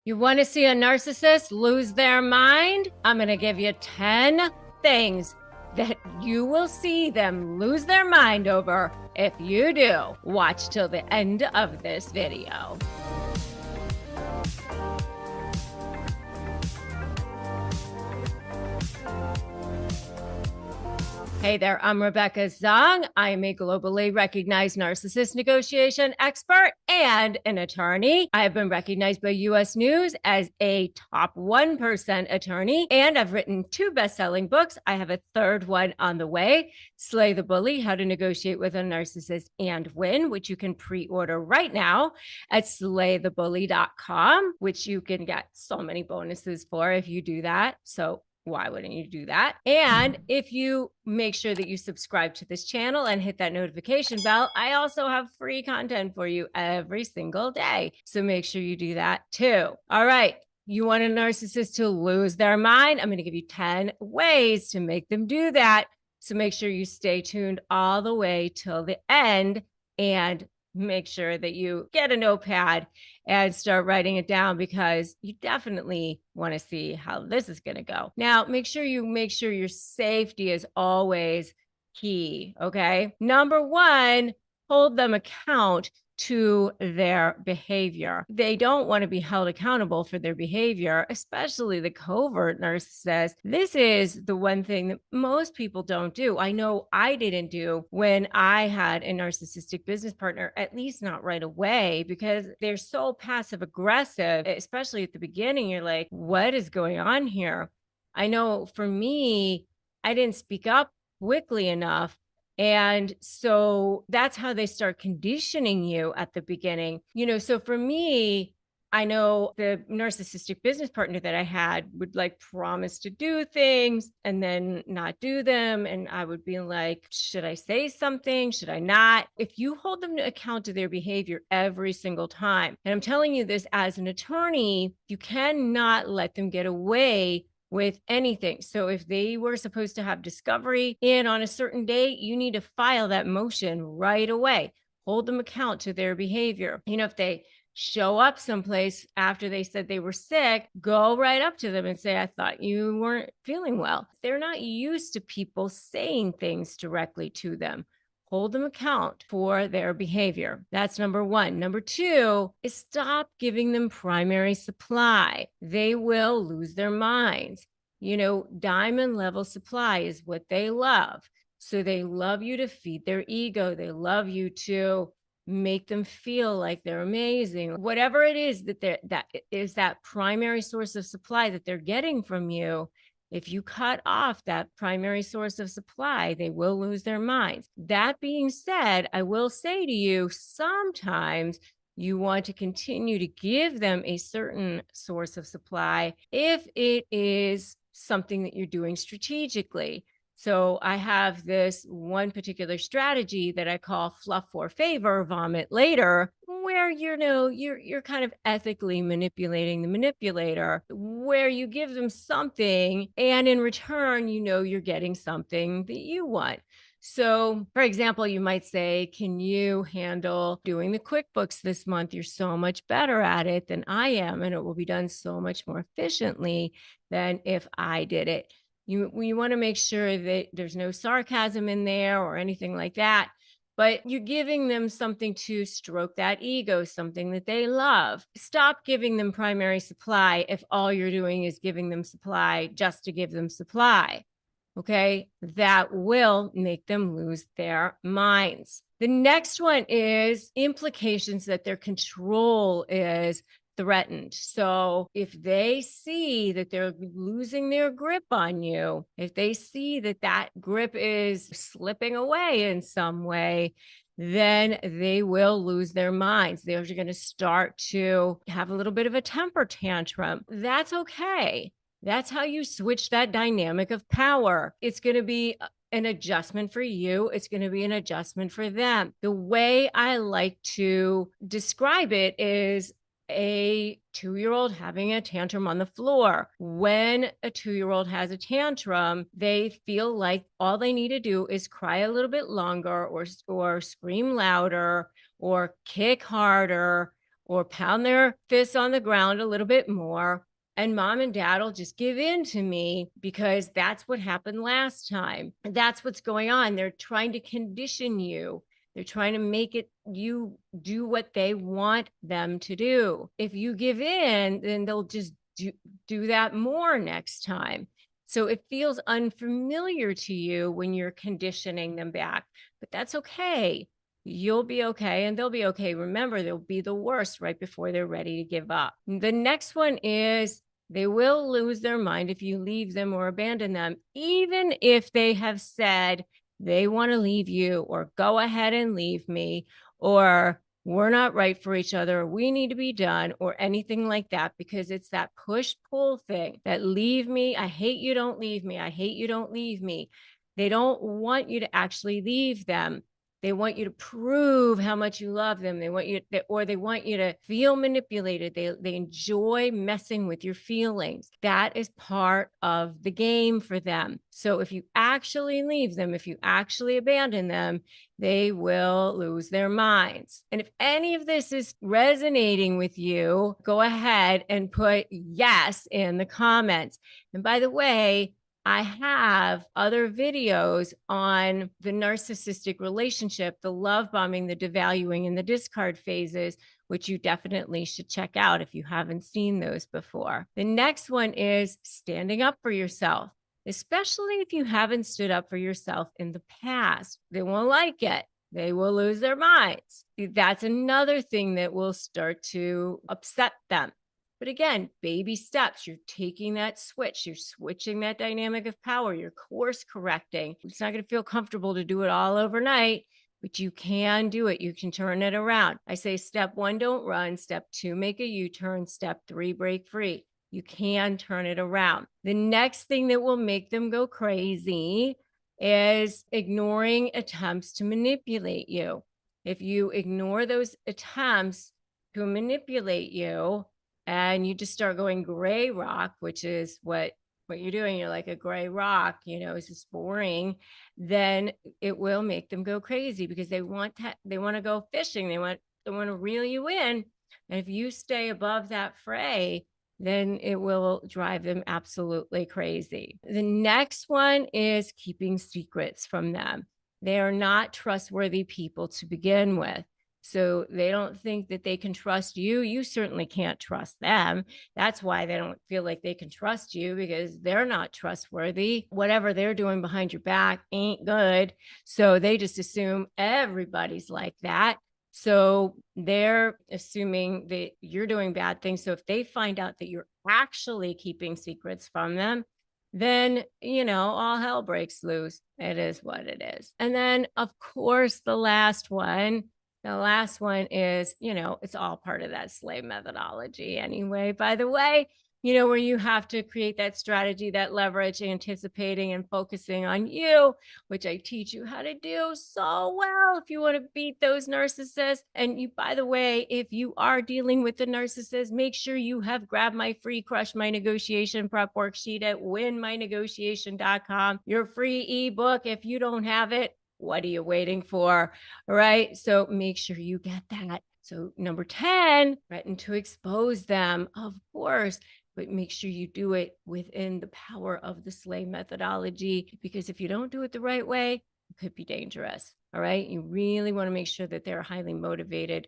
You want to see a narcissist lose their mind? I'm going to give you 10 things that you will see them lose their mind over. If you do, watch till the end of this video. Hey there, I'm Rebecca Zung. I am a globally recognized narcissist negotiation expert and an attorney. I have been recognized by US News as a top 1% attorney, and I've written 2 best-selling books. I have a third one on the way, Slay the Bully, How to Negotiate with a Narcissist and Win, which you can pre-order right now at slaythebully.com, which you can get so many bonuses for if you do that. So why wouldn't you do that? And if you make sure that you subscribe to this channel and hit that notification bell, I also have free content for you every single day. So make sure you do that too. All right. You want a narcissist to lose their mind? I'm going to give you 10 ways to make them do that. So make sure you stay tuned all the way till the end and make sure that you get a notepad and start writing it down, because you definitely want to see how this is going to go. Now, make sure your safety is always key. Okay. Number 1, hold them account to their behavior. They don't want to be held accountable for their behavior, especially the covert narcissist. This is the one thing that most people don't do. I know I didn't do when I had a narcissistic business partner, at least not right away, because they're so passive aggressive, especially at the beginning. You're like, what is going on here? I know for me, I didn't speak up quickly enough. And so that's how they start conditioning you at the beginning. So for me, I know the narcissistic business partner that I had would like promise to do things and then not do them. And I would be like, should I say something? Should I not? If you hold them to account to their behavior every single time, and I'm telling you this as an attorney, you cannot let them get away with anything. So if they were supposed to have discovery in on a certain date, you need to file that motion right away. Hold them account to their behavior. If they show up someplace after they said they were sick, go right up to them and say, I thought you weren't feeling well. They're not used to people saying things directly to them. Hold them account for their behavior. That's number 1. Number 2 is stop giving them primary supply. They will lose their minds. Diamond level supply is what they love. So they love you to feed their ego. They love you to make them feel like they're amazing. Whatever it is that is that primary source of supply that they're getting from you, if you cut off that primary source of supply, they will lose their minds. That being said, I will say to you, sometimes you want to continue to give them a certain source of supply if it is something that you're doing strategically. So I have this one particular strategy that I call fluff for favor, vomit later, where you're kind of ethically manipulating the manipulator, where you give them something and in return, you're getting something that you want. So, for example, you might say, can you handle doing the QuickBooks this month? You're so much better at it than I am, and it will be done so much more efficiently than if I did it. You want to make sure that there's no sarcasm in there or anything like that, but you're giving them something to stroke that ego, something that they love. Stop giving them primary supply if all you're doing is giving them supply just to give them supply. Okay, that will make them lose their minds. The next one is implications that their control is threatened. So if they see that they're losing their grip on you, if they see that grip is slipping away in some way, then they will lose their minds. They're going to start to have a little bit of a temper tantrum. That's okay. That's how you switch that dynamic of power. It's going to be an adjustment for you. It's going to be an adjustment for them. The way I like to describe it is a 2-year-old having a tantrum on the floor. When a 2-year-old has a tantrum, they feel like all they need to do is cry a little bit longer or scream louder or kick harder or pound their fists on the ground a little bit more. And mom and dad will just give in to me because that's what happened last time. That's what's going on. They're trying to condition you. They're trying to make it you do what they want them to do. If you give in, then they'll just do that more next time. So it feels unfamiliar to you when you're conditioning them back, but that's okay. You'll be okay and they'll be okay. Remember, they'll be the worst right before they're ready to give up. The next one is they will lose their mind if you leave them or abandon them, even if they have said they want to leave you or go ahead and leave me or we're not right for each other, or we need to be done, or anything like that, because it's that push-pull thing that leave me. I hate you, don't leave me. I hate you, don't leave me. They don't want you to actually leave them. They want you to prove how much you love them. They want you to, or they want you to feel manipulated. They enjoy messing with your feelings. That is part of the game for them. So if you actually leave them, if you actually abandon them, they will lose their minds. And if any of this is resonating with you, go ahead and put yes in the comments. And by the way, I have other videos on the narcissistic relationship, the love bombing, the devaluing, and the discard phases, which you definitely should check out if you haven't seen those before. The next one is standing up for yourself, especially if you haven't stood up for yourself in the past. They won't like it. They will lose their minds. That's another thing that will start to upset them. But again, baby steps. You're taking that switch. You're switching that dynamic of power. You're course correcting. It's not going to feel comfortable to do it all overnight, but you can do it. You can turn it around. I say step 1, don't run. Step 2, make a U-turn. Step 3, break free. You can turn it around. The next thing that will make them go crazy is ignoring attempts to manipulate you. If you ignore those attempts to manipulate you, and you just start going gray rock, which is what you're doing, you're like a gray rock, it's just boring, then it will make them go crazy because they want to go fishing. They want to reel you in. And if you stay above that fray, then it will drive them absolutely crazy. The next one is keeping secrets from them. They are not trustworthy people to begin with. So they don't think that they can trust you. You certainly can't trust them. That's why they don't feel like they can trust you, because they're not trustworthy. Whatever they're doing behind your back ain't good. So they just assume everybody's like that. So they're assuming that you're doing bad things. So if they find out that you're actually keeping secrets from them, then, all hell breaks loose. It is what it is. And then, of course, the last one is, it's all part of that slave methodology anyway, by the way, where you have to create that strategy, that leverage, anticipating and focusing on you, which I teach you how to do so well if you want to beat those narcissists. And by the way, if you are dealing with the narcissist, make sure you have grabbed my free Crush My Negotiation prep worksheet at winmynegotiation.com, your free ebook. If you don't have it, what are you waiting for? All right. So make sure you get that. So number 10, threaten to expose them, of course, but make sure you do it within the power of the slave methodology, because if you don't do it the right way, it could be dangerous. All right. You really want to make sure that they're highly motivated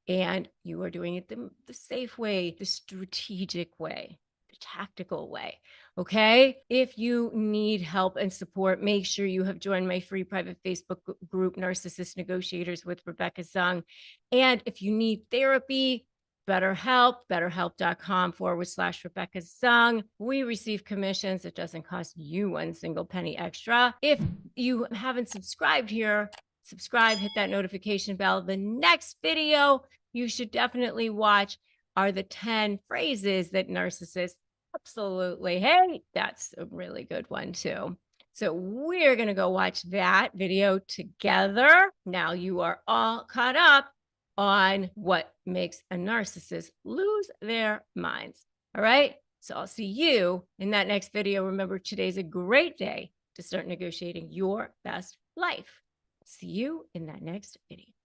and you are doing it the safe way, the strategic way, the tactical way. Okay. If you need help and support, make sure you have joined my free private Facebook group, Narcissist Negotiators with Rebecca Zung. And if you need therapy, BetterHelp, betterhelp.com/Rebecca Zung. We receive commissions. It doesn't cost you one single penny extra. If you haven't subscribed here, subscribe, hit that notification bell. The next video you should definitely watch are the 10 phrases that narcissists absolutely hate. That's a really good one too. So we're going to go watch that video together. Now you are all caught up on what makes a narcissist lose their minds. All right. So I'll see you in that next video. Remember, today's a great day to start negotiating your best life. See you in that next video.